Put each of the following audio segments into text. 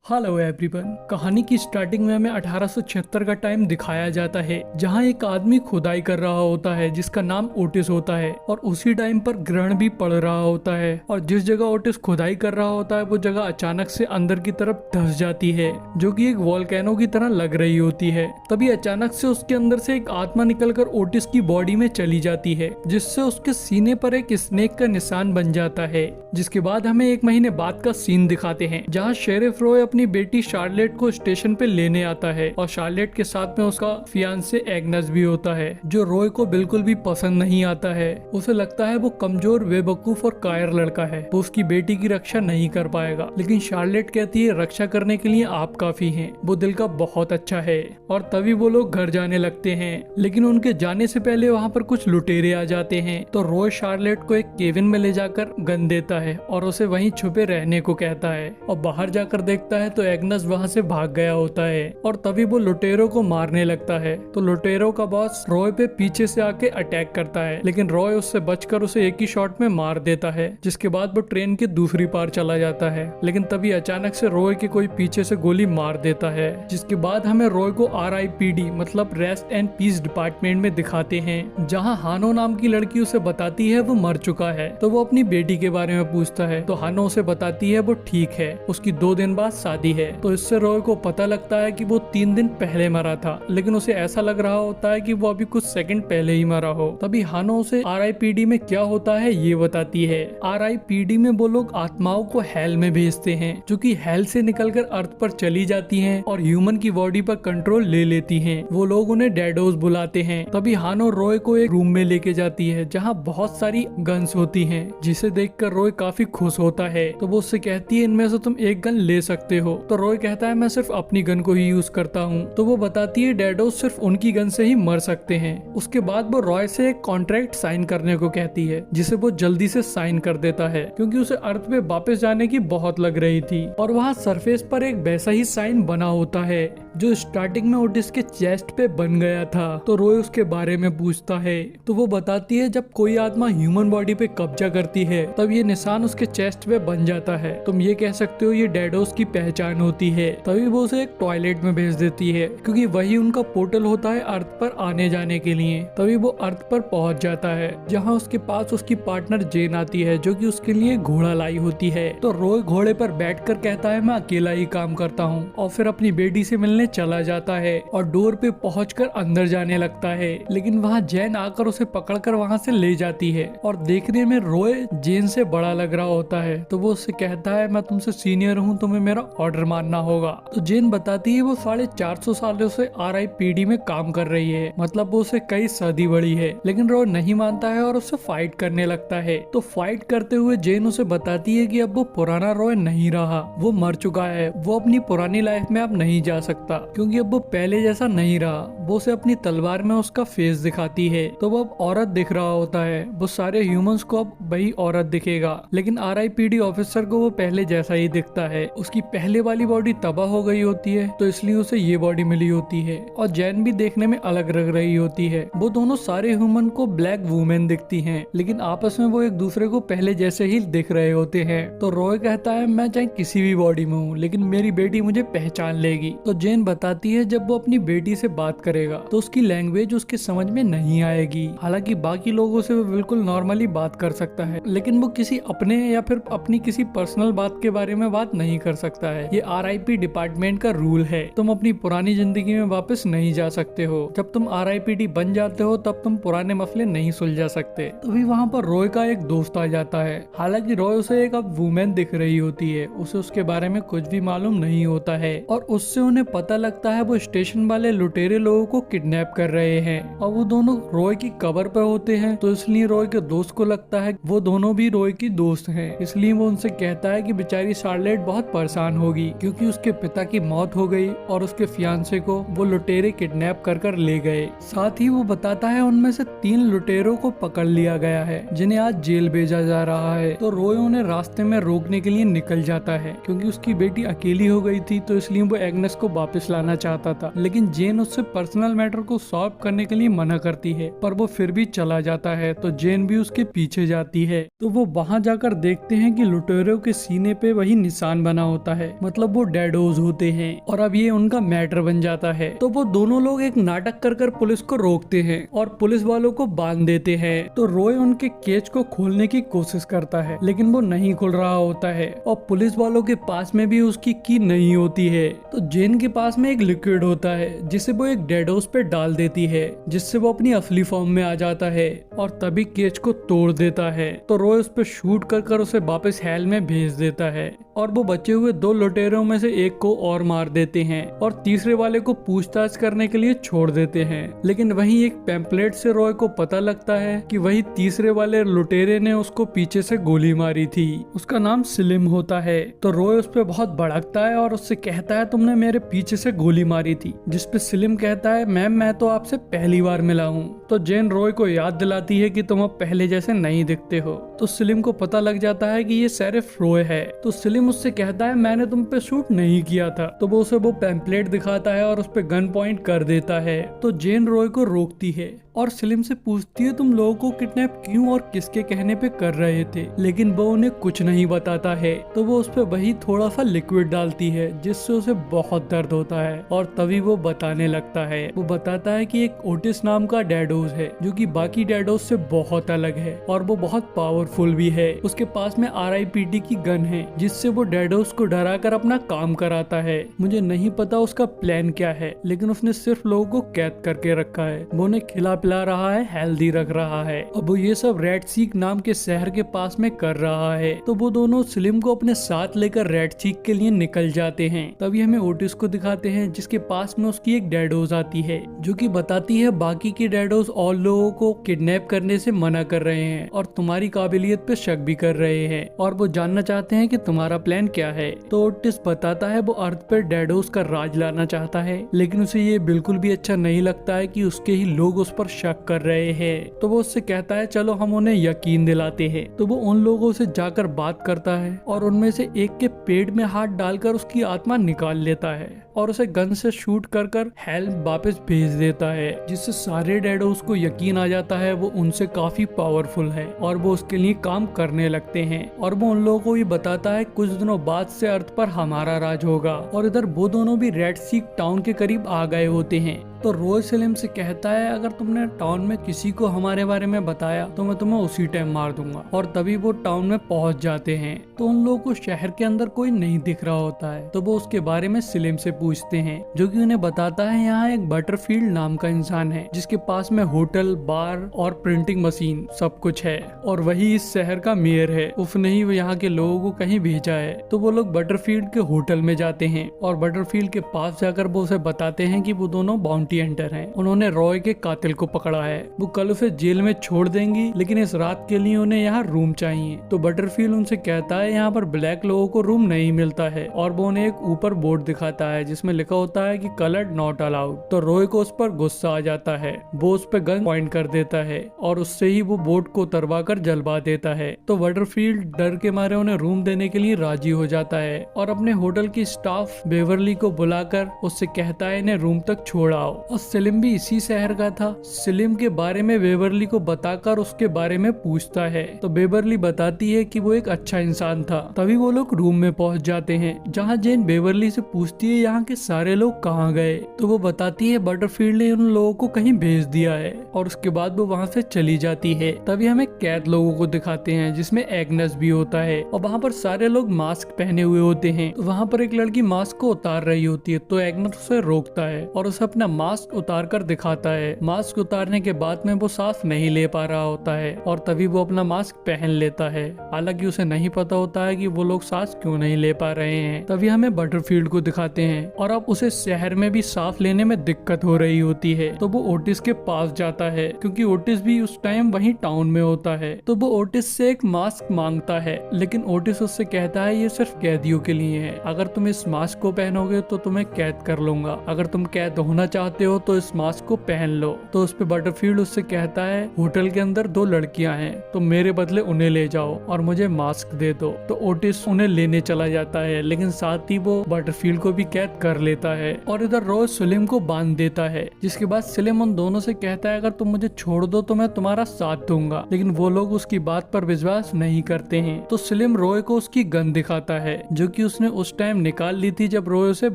Hello everyone. कहानी की starting में हमें 1876 का टाइम दिखाया जाता है जहां एक आदमी खुदाई कर रहा होता है जिसका नाम ओटिस होता है और उसी टाइम पर ग्रहण भी पड़ रहा होता है और जिस जगह ओटिस खुदाई कर रहा होता है वो जगह अचानक से अंदर की तरफ धंस जाती है जो कि एक वोल्केनो की तरह लग रही होती है। तभी अचानक से उसके अंदर से एक आत्मा निकलकर ओटिस की बॉडी में चली जाती है जिससे उसके सीने पर एक स्नेक का निशान बन जाता है। जिसके बाद हमें 1 महीने बाद का सीन दिखाते हैं जहाँ शेरिफ रॉय अपनी बेटी शार्लेट को स्टेशन पे लेने आता है और शार्लेट के साथ में उसका फियांसे एग्नेस भी होता है जो रॉय को बिल्कुल भी पसंद नहीं आता है। उसे लगता है वो कमजोर, बेवकूफ और कायर लड़का है, वो उसकी बेटी की रक्षा नहीं कर पाएगा। लेकिन शार्लेट कहती है रक्षा करने के लिए आप काफी हैं, वो दिल का बहुत अच्छा है। और तभी वो लोग घर जाने लगते हैं लेकिन उनके जाने से पहले वहाँ पर कुछ लुटेरे आ जाते हैं तो रॉय शार्लेट को एक केबिन में ले जाकर गन देता है और उसे वहीं छुपे रहने को कहता है और बाहर जाकर देखता है तो एग्नेस वहाँ से भाग गया होता है और तभी वो लुटेरों को मारने लगता है तो लुटेरों का बॉस रॉय पे पीछे से आके अटैक करता है लेकिन रॉय उससे बचकर उसे एक ही शॉट में मार देता है। जिसके बाद वो ट्रेन के दूसरी पार चला जाता है लेकिन तभी अचानक से रॉय के कोई पीछे से गोली मार देता है। जिसके बाद हमें रॉय को RIPD मतलब रेस्ट एंड पीस डिपार्टमेंट में दिखाते हैं जहाँ हानो नाम की लड़की उसे बताती है वो मर चुका है तो वो अपनी बेटी के बारे में पूछता है तो हानो उसे बताती है वो ठीक है, उसकी 2 दिन बाद शादी है। तो इससे रॉय को पता लगता है कि वो 3 दिन पहले मरा था लेकिन उसे ऐसा लग रहा होता है कि वो अभी कुछ सेकंड पहले ही मरा हो। तभी हानो उसे RIPD में क्या होता है ये बताती है। RIPD में वो लोग आत्माओं को हेल में भेजते हैं जो कि हेल से निकलकर अर्थ पर चली जाती हैं और ह्यूमन की बॉडी पर कंट्रोल ले लेती हैं। वो लोग उन्हें डैडोस बुलाते हैं। तभी हानो रॉय को एक रूम में लेके जाती है जहाँ बहुत सारी गन्स होती हैं जिसे देखकर रॉय काफी खुश होता है तो वो उससे कहती है इनमें से तुम एक गन ले सकते हो। तो रॉय कहता है मैं सिर्फ अपनी गन को ही यूज करता हूँ। तो वो बताती है डैडोस सिर्फ उनकी गन से ही मर सकते हैं। उसके बाद वो रॉय से एक कॉन्ट्रैक्ट साइन करने को कहती है जिसे वो जल्दी से साइन कर देता है क्योंकि उसे अर्थ पे वापस जाने की बहुत लग रही थी और वहाँ सरफेस पर एक वैसा ही साइन बना होता है जो स्टार्टिंग में ओटिस के चेस्ट पे बन गया था। तो रॉय उसके बारे में पूछता है तो वो बताती है जब कोई आत्मा ह्यूमन बॉडी पे कब्जा करती है तब ये निशान उसके चेस्ट पे बन जाता है। तुम ये कह सकते हो ये डैडोस की पहचान होती है। तभी वो उसे एक टॉयलेट में भेज देती है क्योंकि वही उनका पोर्टल होता है अर्थ पर आने जाने के लिए। तभी वो अर्थ पर पहुंच जाता है जहां उसके पास उसकी पार्टनर जेन आती है जो कि उसके लिए घोड़ा लाई होती है। तो रॉय घोड़े पर बैठकर कहता है मैं अकेला ही काम करता हूँ और फिर अपनी बेटी से मिलने चला जाता है और डोर पे पहुंचकर अंदर जाने लगता है लेकिन वहाँ जेन आकर उसे पकड़कर वहाँ से ले जाती है और देखने में रॉय जेन से बड़ा लग रहा होता है तो वो उससे कहता है मैं तुमसे सीनियर हूँ, तुम्हें मेरा ऑर्डर मानना होगा। तो जेन बताती है वो 450 सालों से RIPD में काम कर रही है, मतलब वो उसे कई सदी बड़ी है। लेकिन रॉय नहीं मानता है और उससे फाइट करने लगता है। तो फाइट करते हुए जेन उसे बताती है कि अब वो पुराना रॉय नहीं रहा, वो मर चुका है, वो अपनी पुरानी लाइफ में अब नहीं जा सकता क्योंकि अब वो पहले जैसा नहीं रहा। वो उसे अपनी तलवार में उसका फेस दिखाती है तो वो अब औरत दिख रहा होता है। वो सारे ह्यूमंस को अब वही औरत दिखेगा लेकिन RIPD ऑफिसर को वो पहले जैसा ही दिखता है। उसकी पहले वाली बॉडी तबाह हो गई होती है तो इसलिए उसे ये बॉडी मिली होती है और जैन भी देखने में अलग लग रही होती है। वो दोनों सारे ह्यूमन को ब्लैक वुमेन दिखती हैं लेकिन आपस में वो एक दूसरे को पहले जैसे ही दिख रहे होते हैं। तो रॉय कहता है मैं चाहे किसी भी बॉडी में हूँ लेकिन मेरी बेटी मुझे पहचान लेगी। तो जेन बताती है जब वो अपनी बेटी से बात करेगा तो उसकी लैंग्वेज उसके समझ में नहीं आएगी। हालांकि बाकी लोगों से वो बिल्कुल नॉर्मली बात कर सकता है लेकिन वो किसी अपने या फिर अपनी किसी पर्सनल बात के बारे में बात नहीं कर सकता है। ये RIP डिपार्टमेंट का रूल है, तुम अपनी पुरानी जिंदगी में वापस नहीं जा सकते हो। जब तुम RIPD बन जाते हो तब तुम पुराने मसले नहीं सुलझा सकते। तभी वहाँ पर रॉय का एक दोस्त आ जाता है। हालांकि रॉय उसे एक अब वुमेन दिख रही होती है, उसे उसके बारे में कुछ भी मालूम नहीं होता है और उससे उन्हें पता लगता है वो स्टेशन वाले लुटेरे लोगों को किडनैप कर रहे हैं और वो दोनों रॉय की कबर पर होते हैं। तो इसलिए रॉय के दोस्त को लगता है वो दोनों भी रॉय की दोस्त हैं, इसलिए वो उनसे कहता है कि बेचारी शार्लेट बहुत परेशान होगी क्योंकि उसके पिता की मौत हो गई और उसके फियांसे को वो लुटेरे किडनैप कर ले गए। साथ ही वो बताता है उनमें से 3 लुटेरों को पकड़ लिया गया है जिन्हें आज जेल भेजा जा रहा है। तो रॉय उन्हें रास्ते में रोकने के लिए निकल जाता है क्योंकि उसकी बेटी अकेली हो गई थी तो इसलिए वो एग्नेस को वापस लाना चाहता था। लेकिन जेन उससे पर्सनल मैटर को सॉल्व करने के लिए मना करती है पर वो फिर भी चला जाता है तो जेन भी उसके पीछे जाती है। तो वो वहाँ जाकर देखते हैं कि लुटेरों के सीने पे वही निशान बना होता है मतलब वो डैडोज होते हैं और अब ये उनका मैटर बन जाता है। तो वो दोनों लोग एक नाटक कर पुलिस को रोकते हैं और पुलिस वालों को बांध देते हैं। तो रॉय उनके केज को खोलने की कोशिश करता है लेकिन वो नहीं खुल रहा होता है और पुलिस वालों के पास में भी उसकी की नहीं होती है। तो जेन के पास में एक लिक्विड होता है जिसे वो एक डैडोज पे डाल देती है जिससे वो अपनी असली फॉर्म में आ जाता है और तभी केज को तोड़ देता है। तो रॉय उस पर शूट कर उसे वापस हेल में भेज देता है और वो बचे हुए 2 लुटेरों में से एक को और मार देते हैं और तीसरे वाले को पूछताछ करने के लिए छोड़ देते हैं। लेकिन वहीं एक पैम्पलेट से रॉय को पता लगता है कि वही तीसरे वाले लुटेरे ने उसको पीछे से गोली मारी थी। उसका नाम स्लिम होता है। तो रॉय उस पर बहुत भड़कता है और उससे कहता है तुमने मेरे पीछे से गोली मारी थी, जिसपे स्लिम कहता है मैम मैं तो आपसे पहली बार मिला हूँ। तो जेन रॉय को याद दिलाती है कि तुम अब पहले जैसे नहीं दिखते हो। तो स्लिम को पता लग जाता है कि ये सिर्फ रॉय है। तो स्लिम उससे कहता है मैंने तुम पे शूट नहीं किया था। तो वो उसे वो पैम्पलेट दिखाता है और उस पे गन पॉइंट कर देता है। तो जेन रॉय को रोकती है और स्लिम से पूछती है तुम लोगों को किडनैप क्यों और किसके कहने पे कर रहे थे, लेकिन वो उन्हें कुछ नहीं बताता है। तो वो उस पे वही थोड़ा सा लिक्विड डालती है जिससे उसे बहुत दर्द होता है और तभी वो बताने लगता है। वो बताता है कि एक ओटिस नाम का डैडोज है जो कि बाकी डैडोज से बहुत अलग है और वो बहुत पावरफुल भी है। उसके पास में RIPD की गन है जिससे वो डैडोज को डरा कर अपना काम कराता है। मुझे नहीं पता उसका प्लान क्या है लेकिन उसने सिर्फ लोगों को कैद करके रखा है। वो उन्हें खिला रहा है, हेल्दी रख रहा है। अब वो ये सब रेड सीक नाम के शहर के पास में कर रहा है। तो वो दोनों स्लिम को अपने साथ लेकर रेड सीक के लिए निकल जाते हैं। तभी हमें ओटिस को दिखाते हैं जिसके पास में उसकी एक डैडोज आती है जो कि बताती है बाकी के डैडोज और लोगों को किडनैप करने से मना कर रहे हैं और तुम्हारी काबिलियत पे शक भी कर रहे हैं और वो जानना चाहते हैं कि तुम्हारा प्लान क्या है। तो ओटिस बताता है वो अर्थ पर डैडोज का राज लाना चाहता है लेकिन उसे ये बिल्कुल भी अच्छा नहीं लगता है कि उसके ही लोग उस पर शक कर रहे हैं। तो वो उससे कहता है चलो हम उन्हें यकीन दिलाते हैं। तो वो उन लोगों से जाकर बात करता है और उनमें से एक के पेट में हाथ डालकर उसकी आत्मा निकाल लेता है और उसे गन से शूट कर हेल वापस भेज देता है जिससे सारे डैडोज को यकीन आ जाता है वो उनसे काफी पावरफुल है और वो उसके लिए काम करने लगते हैं। और वो उन लोगों को भी बताता है कुछ दिनों बाद से अर्थ पर हमारा राज होगा। और इधर वो दोनों भी रेड सीक टाउन के करीब आ गए होते हैं। तो रॉय स्लिम से कहता है अगर तुमने टाउन में किसी को हमारे बारे में बताया तो मैं तुम्हें उसी टाइम मार दूंगा। और तभी वो टाउन में पहुंच जाते हैं। तो उन लोगों को शहर के अंदर कोई नहीं दिख रहा होता है। तो वो उसके बारे में स्लिम से पूछते हैं जो कि उन्हें बताता है यहाँ एक बटरफील्ड नाम का इंसान है जिसके पास में होटल, बार और प्रिंटिंग मशीन सब कुछ है और वही इस शहर का मेयर है। उसने ही यहाँ के लोगों को कहीं भेजा है। तो वो लोग बटरफील्ड के होटल में जाते हैं और बटरफील्ड के पास जाकर वो उसे बताते हैं कि वो दोनों बाउंटी एंटर हैं। उन्होंने रॉय के कातिल को पकड़ा है। वो कल उसे जेल में छोड़ देंगी लेकिन इस रात के लिए उन्हें यहाँ रूम चाहिए। तो बटरफील्ड उनसे कहता है यहाँ पर ब्लैक लोगों को रूम नहीं मिलता है और वो उन्हें एक ऊपर बोर्ड दिखाता है जिसमें लिखा होता है कि कलर्ड नॉट अलाउड। तो रॉय को उस पर गुस्सा आ जाता है। वो उस पर गन पॉइंट कर देता है और उससे ही वो बोर्ड को उतरवा कर जलवा देता है। तो बटरफील्ड डर के मारे उन्हें रूम देने के लिए राजी हो जाता है और अपने होटल की स्टाफ बेवरली को बुलाकर उससे कहता है इन्हें रूम तक छोड़ आओ। और स्लिम भी इसी शहर का था। स्लिम के बारे में बेवरली को बताकर उसके बारे में पूछता है। तो बेवरली बताती है कि वो एक अच्छा इंसान था। तभी वो लोग रूम में पहुंच जाते हैं जहां जेन बेवरली से पूछती है यहाँ के सारे लोग कहाँ गए। तो वो बताती है बटरफील्ड ने उन लोगों को कहीं भेज दिया है और उसके बाद वो वहाँ से चली जाती है। तभी हमें कैद लोगों को दिखाते हैं जिसमें एग्नेस भी होता है और वहाँ पर सारे लोग मास्क पहने हुए होते हैं। तो वहाँ पर एक लड़की मास्क को उतार रही होती है तो एग्नेस उसे रोकता है और उसे अपना मास्क उतार कर दिखाता है। मास्क उतारने के बाद में वो सांस नहीं ले पा रहा होता है और तभी वो अपना मास्क पहन लेता है। हालांकि उसे नहीं पता होता है कि वो लोग सांस क्यों नहीं ले पा रहे हैं। तभी हमें बटरफील्ड को दिखाते हैं और अब उसे शहर में भी सांस लेने में दिक्कत हो रही होती है। तो वो ओटिस के पास जाता है क्योंकि ओटिस भी उस टाइम वहीं टाउन में होता है। तो वो ओटिस से एक मास्क मांगता है लेकिन ओटिस उससे कहता है ये सिर्फ कैदियों के लिए है। अगर तुम इस मास्क को पहनोगे तो तुम्हें कैद कर लूंगा। अगर तुम कैद होना चाहते चाहते हो तो इस मास्क को पहन लो। तो उस पे बटरफील्ड उससे कहता है होटल के अंदर 2 लड़कियां हैं, तो मेरे बदले उन्हें ले जाओ और मुझे मास्क दे दो। तो ओटिस उन्हें लेने चला जाता है, लेकिन साथ ही वो बटरफील्ड को भी कैद कर लेता है और इधर रॉय सलीम को बांध देता है। जिसके बाद सलीम उन दोनों से कहता है अगर तुम मुझे छोड़ दो तो मैं तुम्हारा साथ दूंगा, लेकिन वो लोग उसकी बात पर विश्वास नहीं करते हैं। तो सलीम रॉय को उसकी गन दिखाता है जो कि उसने उस टाइम निकाल ली थी जब रॉय उसे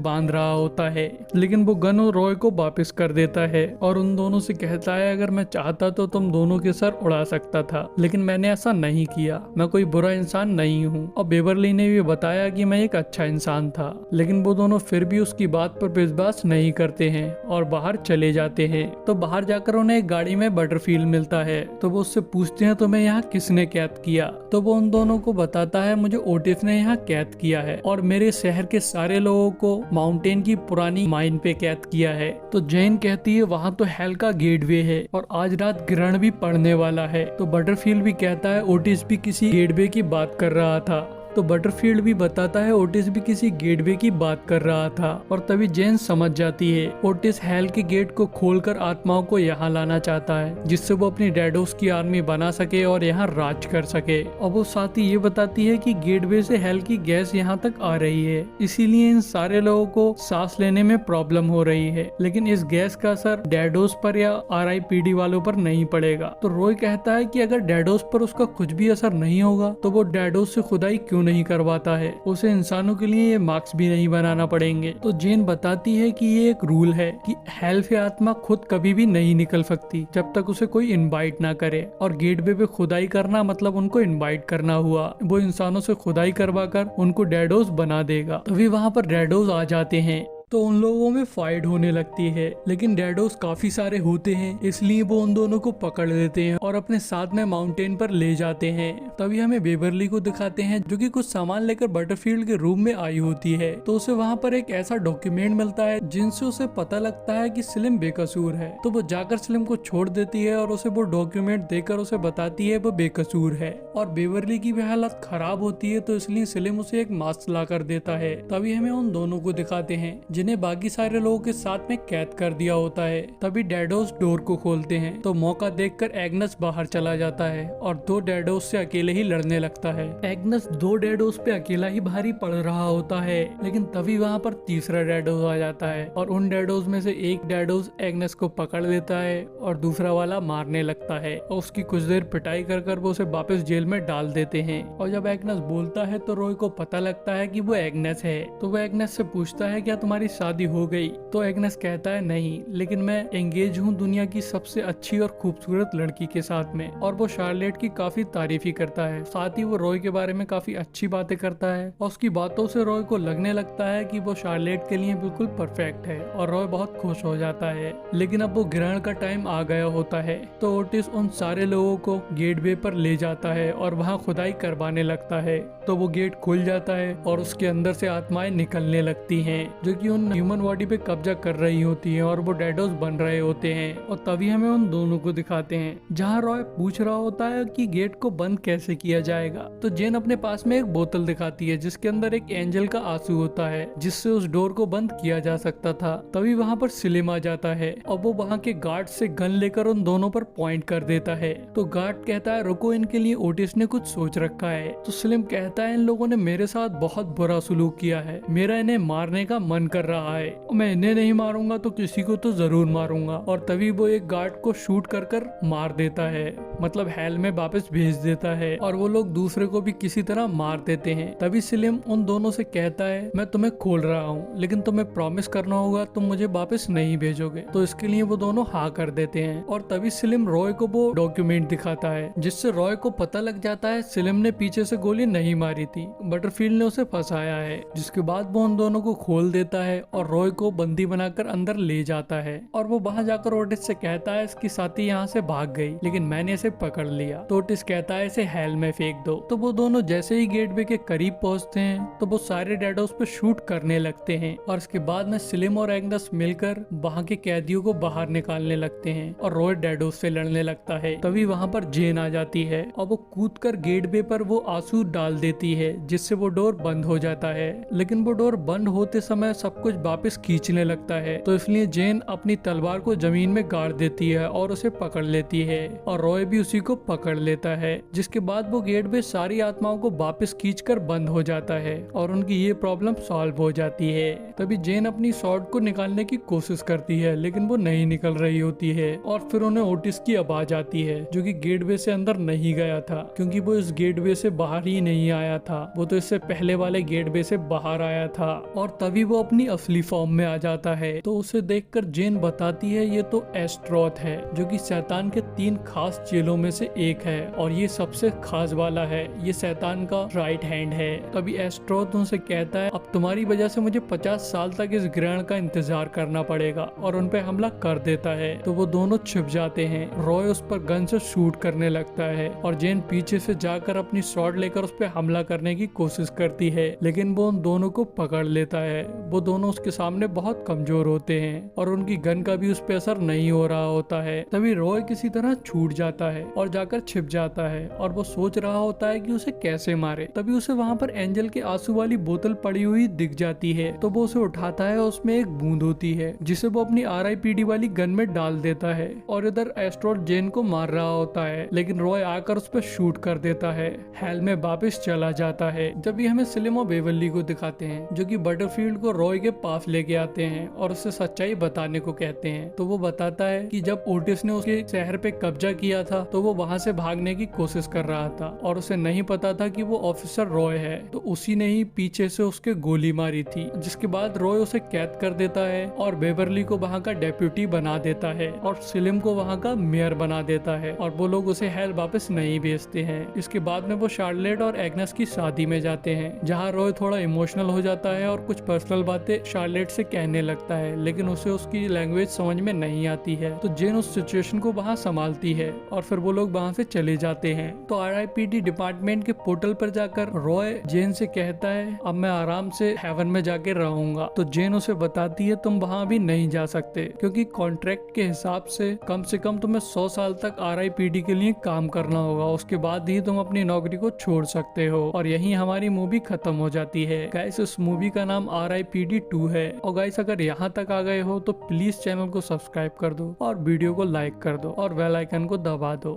बांध रहा होता है, लेकिन वो गन रॉय को वापस कर देता है और उन दोनों से कहता है अगर मैं चाहता तो तुम दोनों के सर उड़ा सकता था, लेकिन मैंने ऐसा नहीं किया। मैं कोई बुरा इंसान नहीं हूँ। और बेवरली ने भी बताया कि मैं एक अच्छा इंसान था, लेकिन वो दोनों फिर भी उसकी बात पर विश्वास नहीं करते हैं और बाहर चले जाते हैं। तो बाहर जाकर उन्हें एक गाड़ी में बटरफील्ड मिलता है, तो वो उससे पूछते हैं तुम्हें यहाँ किसने कैद किया। तो वो उन दोनों को बताता है मुझे ओटिस ने यहाँ कैद किया है और मेरे शहर के सारे लोगों को माउंटेन की पुरानी माइन पे कैद किया है। तो जैन कहती है वहाँ तो हेल का गेटवे है और आज रात ग्रहण भी पड़ने वाला है। तो बटरफील्ड भी कहता है ओटिस भी किसी गेटवे की बात कर रहा था। तो बटरफील्ड भी बताता है ओटिस भी किसी गेटवे की बात कर रहा था। और तभी जेन समझ जाती है ओटिस हेल के गेट को खोलकर आत्माओं को यहाँ लाना चाहता है, जिससे वो अपनी डैडोस की आर्मी बना सके और यहाँ राज कर सके। और वो साथ ही ये बताती है कि गेटवे से हेल की गैस यहाँ तक आ रही है, इसीलिए इन सारे लोगों को सांस लेने में प्रॉब्लम हो रही है, लेकिन इस गैस का असर डैडोस पर या RIPD वालों पर नहीं पड़ेगा। तो रॉय कहता है कि अगर डैडोस पर उसका कुछ भी असर नहीं होगा तो वो डैडोस से खुदाई क्यों नहीं करवाता है, उसे इंसानों के लिए ये मार्क्स भी नहीं बनाना पड़ेंगे। तो जेन बताती है कि ये एक रूल है कि हेल से आत्मा खुद कभी भी नहीं निकल सकती जब तक उसे कोई इनवाइट ना करे, और गेटवे पे खुदाई करना मतलब उनको इनवाइट करना हुआ। वो इंसानों से खुदाई करवा कर उनको डैडोस बना देगा। तभी वहाँ पर डैडोस आ जाते हैं, तो उन लोगों में फाइट होने लगती है, लेकिन डैडोस काफी सारे होते हैं इसलिए वो उन दोनों को पकड़ लेते हैं और अपने साथ में माउंटेन पर ले जाते हैं। तभी हमें बेवरली को दिखाते हैं जो कि कुछ सामान लेकर बटरफील्ड के रूम में आई होती है। तो उसे वहाँ पर एक ऐसा डॉक्यूमेंट मिलता है जिनसे उसे पता लगता है कि सलीम बेकसूर है। तो वो जाकर सलीम को छोड़ देती है और उसे वो डॉक्यूमेंट देकर उसे बताती है वो बेकसूर है। और बेवरली की भी हालत खराब होती है, तो इसलिए सलीम उसे एक मास्क ला कर देता है। तभी हमें उन दोनों को दिखाते हैं जिन्हें बाकी सारे लोगों के साथ में कैद कर दिया होता है। तभी डैडोस डोर को खोलते हैं, तो मौका देखकर एग्नस बाहर चला जाता है और 2 डैडोस से अकेले ही लड़ने लगता है। एग्नस 2 डैडोस पे अकेला ही भारी पड़ रहा होता है, लेकिन तभी वहाँ पर तीसरा डैडोस आ जाता है और उन डैडोस में से एक डैडोस एग्नस को पकड़ लेता है और दूसरा वाला मारने लगता है और उसकी कुछ देर पिटाई कर वो उसे वापस जेल में डाल देते हैं। और जब एग्नस बोलता है तो रॉय को पता लगता है कि वो एग्नस है। तो वो एग्नस से पूछता है क्या तुम्हारी शादी हो गई? तो एग्नस कहता है नहीं, लेकिन मैं एंगेज हूँ दुनिया की सबसे अच्छी और खूबसूरत लड़की के साथ में। और वो शार्लेट की काफी तारीफ ही करता है, साथ ही वो रॉय के बारे में काफी अच्छी बातें करता है और उसकी बातों से रॉय को लगने लगता है कि वो शार्लेट के लिए बिल्कुल परफेक्ट है और रॉय बहुत खुश हो जाता है। लेकिन अब वो ग्रहण का टाइम आ गया होता है, तो ओटिस उन सारे लोगों को गेटवे पर ले जाता है और वहाँ खुदाई करवाने लगता है। तो वो गेट खुल जाता है और उसके अंदर से आत्माएं निकलने लगती हैं जो कि उन ह्यूमन बॉडी पे कब्जा कर रही होती हैं और वो डैडोस बन रहे होते हैं। और तभी हमें उन दोनों को दिखाते हैं जहाँ रॉय पूछ रहा होता है कि गेट को बंद कैसे किया जाएगा। तो जेन अपने पास में एक बोतल दिखाती है जिसके अंदर एक एंजल का आंसू होता है जिससे उस डोर को बंद किया जा सकता था। तभी वहाँ पर सलीम आ जाता है और वो वहाँ के गार्ड से गन लेकर उन दोनों पर पॉइंट कर देता है। तो गार्ड कहता है रुको, इनके लिए ओटिस ने कुछ सोच रखा है। तो सलीम कहता है इन लोगों ने मेरे साथ बहुत बुरा सलूक किया है, मेरा इन्हें मारने का मन कर रहा है, मैं इन्हें नहीं मारूंगा तो किसी को तो जरूर मारूंगा। और तभी वो एक गार्ड को शूट कर मार देता है, मतलब हेल में वापस भेज देता है और वो लोग दूसरे को भी किसी तरह मार देते हैं। तभी सलीम उन दोनों से कहता है मैं तुम्हें खोल रहा हूँ, लेकिन तुम्हें प्रॉमिस करना होगा तुम मुझे वापस नहीं भेजोगे। तो इसके लिए वो दोनों हाँ कर देते हैं। और तभी सलीम रॉय को वो डॉक्यूमेंट दिखाता है जिससे रॉय को पता लग जाता है सलीम ने पीछे से गोली नहीं मारी थी, बटरफील्ड ने उसे फंसाया है। जिसके बाद वो उन दोनों को खोल देता है और रॉय को बंदी बनाकर अंदर ले जाता है। और वो वहाँ जाकर ओटिस से कहता है इसकी साथी यहाँ से भाग गई, लेकिन मैंने इसे इसे पकड़ लिया। तो ओटिस कहता है इसे हेल में फेंक दो। तो वो दोनों जैसे ही गेटवे के करीब पहुंचते हैं तो वो सारे डैडोस पे शूट करने लगते हैं और इसके बाद में सिलिम और एग्नस मिलकर वहाँ के कैदियों को बाहर निकालने लगते हैं और रॉय डैडोस से लड़ने लगता है। तभी वहाँ पर जेन आ जाती है और वो कूदकर गेटवे पर वो आंसू डाल देती है जिससे वो डोर बंद हो जाता है। लेकिन वो डोर बंद होते समय सब कुछ वापस खींचने लगता है, तो इसलिए जेन अपनी तलवार को जमीन में गाड़ देती है और उसे पकड़ लेती है और रॉय भी उसी को पकड़ लेता है। जिसके बाद वो गेटवे सारी आत्माओं को वापस खींचकर बंद हो जाता है और उनकी ये प्रॉब्लम सॉल्व हो जाती है। तभी जेन अपनी स्वॉर्ड को निकालने की कोशिश करती है लेकिन वो नहीं निकल रही होती है और फिर उन्हें ओटिस की आवाज आती है जो कि गेटवे से अंदर नहीं गया था, क्योंकि वो इस गेटवे से बाहर ही नहीं आया था, वो तो इससे पहले वाले गेटवे से बाहर आया था। और तभी वो अपनी असली फॉर्म में आ जाता है। तो उसे देखकर जेन बताती है ये तो एस्ट्रोथ है जो कि शैतान के 3 खास चेलों में से एक है और ये सबसे खास वाला है, ये शैतान का राइट हैंड है। तभी एस्ट्रोथ उनसे कहता है अब तुम्हारी वजह से मुझे 50 साल तक इस ग्रहण का इंतजार करना पड़ेगा और उन पे हमला कर देता है। तो वो दोनों छिप जाते हैं। रॉय उस पर गन से शूट करने लगता है और जेन पीछे से जाकर अपनी स्वॉर्ड लेकर उस पर हमला करने की कोशिश करती है लेकिन वो उन दोनों को पकड़ लेता है। वो दोनों उसके सामने बहुत कमजोर होते हैं और उनकी गन का भी उस पर असर नहीं हो रहा होता है। तभी रॉय किसी तरह छूट जाता है और जाकर छिप जाता है और वो सोच रहा होता है कि उसे कैसे मारे। तभी उसे वहाँ पर एंजल के आंसू वाली बोतल पड़ी हुई दिख जाती है, तो वो उसे उठाता है और उसमें एक बूंद होती है जिसे वो अपनी RIPD वाली गन में डाल देता है और इधर एस्ट्रोथ जेन को मार रहा होता है लेकिन रॉय आकर उस पर शूट कर देता है। हेल में वापस चला जाता है। जब ये हमें सिलिम और बेवर्ली को दिखाते हैं जो कि बटरफील्ड को रॉय के पास लेके आते हैं और उससे सच्चाई बताने को कहते हैं। तो वो बताता है कि जब ओटिस ने उसके शहर पे कब्जा किया था तो वो वहाँ से भागने की कोशिश कर रहा था और उसे नहीं पता था कि वो ऑफिसर रॉय है, तो उसी ने ही पीछे से उसके गोली मारी थी। जिसके बाद रॉय उसे कैद कर देता है और बेवर्ली को वहाँ का डेप्यूटी बना देता है और सिलिम को वहाँ का मेयर बना देता है और वो लोग उसे हेल वापस नहीं भेजते हैं। इसके बाद में वो शार्लेट और एग्नस की शादी में जाते हैं जहाँ रॉय थोड़ा इमोशनल हो जाता है और कुछ पर्सनल बातें शार्लेट से कहने लगता है लेकिन उसे उसकी लैंग्वेज समझ में नहीं आती है। तो जेन उस सिचुएशन को वहाँ संभालती है और फिर वो लोग वहाँ से चले जाते हैं। तो RIPD डिपार्टमेंट के पोर्टल पर जाकर रॉय जेन से कहता है अब मैं आराम से हेवन में जाके रहूंगा। तो जेन उसे बताती है तुम वहाँ भी नहीं जा सकते क्योंकि कॉन्ट्रैक्ट के हिसाब से कम तुम्हें 100 साल तक RIPD के लिए काम करना होगा, उसके बाद ही तुम अपनी नौकरी को छोड़ सकते हो। और यही हमारी मूवी खत्म हो जाती है। गाइस इस मूवी का नाम RIPD 2 है। और गाइस अगर यहाँ तक आ गए हो तो प्लीज चैनल को सब्सक्राइब कर दो और वीडियो को लाइक कर दो और बेल आइकन को दबा दो।